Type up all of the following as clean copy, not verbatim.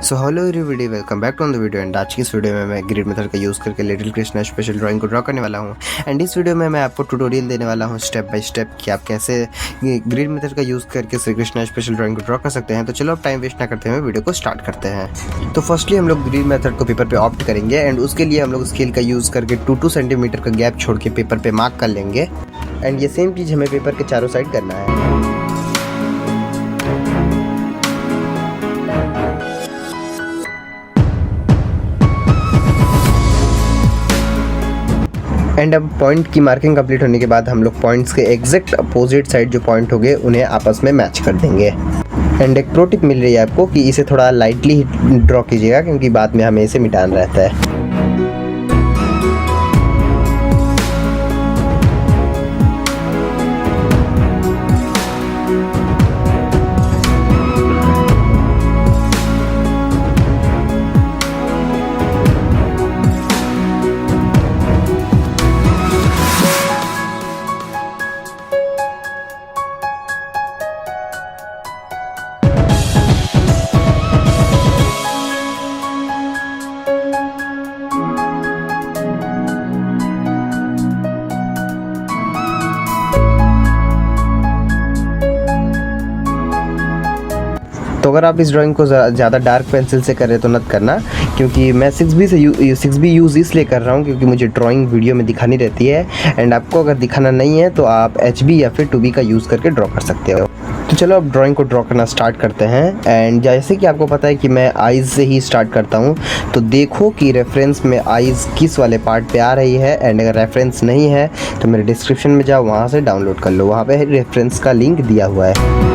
So hello everybody, welcome back to on the video. And आज की इस video में मैं ग्रिड मेथड का यूज़ करके लिटिल कृष्णा स्पेशल ड्राइंग को ड्रॉ करने वाला हूं। एंड इस वीडियो में मैं आपको ट्यूटोरियल देने वाला हूं स्टेप बाय स्टेप कि आप कैसे ग्रिड मेथड का यूज़ करके श्री कृष्णा स्पेशल ड्राइंग को ड्रॉ कर सकते हैं। तो चलो अब टाइम वेस्ट ना करते हुए वीडियो को स्टार्ट करते हैं। तो फर्स्टली हम लोग ग्रिड मेथड को पेपर पे ऑप्ट करेंगे एंड उसके लिए हम लोग स्केल का यूज़ करके 2 सेंटीमीटर का गैप छोड़ के पेपर पे मार्क कर लेंगे। एंड ये सेम चीज़ हमें पेपर के चारों साइड करना है। एंड अब पॉइंट की मार्किंग कंप्लीट होने के बाद हम लोग पॉइंट्स के एग्जैक्ट अपोजिट साइड जो पॉइंट हो गए उन्हें आपस में मैच कर देंगे। एंड एक प्रो टिप मिल रही है आपको कि इसे थोड़ा लाइटली ड्रॉ कीजिएगा क्योंकि बाद में हमें इसे मिटाना रहता है। तो अगर आप इस ड्राइंग को ज़्यादा डार्क पेंसिल से कर रहे तो मत करना, क्योंकि मैं 6B यूज़ इसलिए कर रहा हूँ क्योंकि मुझे ड्राइंग वीडियो में दिखानी रहती है। एंड आपको अगर दिखाना नहीं है तो आप HB या फिर 2B का यूज़ करके ड्रॉ कर सकते हो। तो चलो अब ड्राइंग को ड्रॉ करना स्टार्ट करते हैं। एंड जैसे कि आपको पता है कि मैं आइज़ से ही स्टार्ट करता हूँ, तो देखो कि रेफरेंस में आइज़ किस वाले पार्ट पे आ रही है। एंड अगर रेफरेंस नहीं है तो मेरे डिस्क्रिप्शन में जाओ, वहाँ से डाउनलोड कर लो, वहाँ पे रेफरेंस का लिंक दिया हुआ है।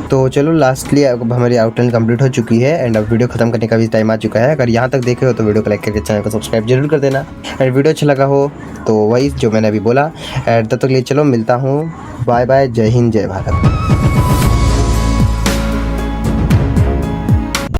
तो चलो लास्टली अब हमारी आउटलाइन कंप्लीट हो चुकी है एंड अब वीडियो खत्म करने का भी टाइम आ चुका है। अगर यहाँ तक देखे हो तो वीडियो को लाइक करके चैनल को सब्सक्राइब जरूर कर देना एंड वीडियो अच्छा लगा हो तो वही जो मैंने अभी बोला। एंड तब तक के लिए चलो मिलता हूँ, बाय बाय, जय हिंद जय भारत।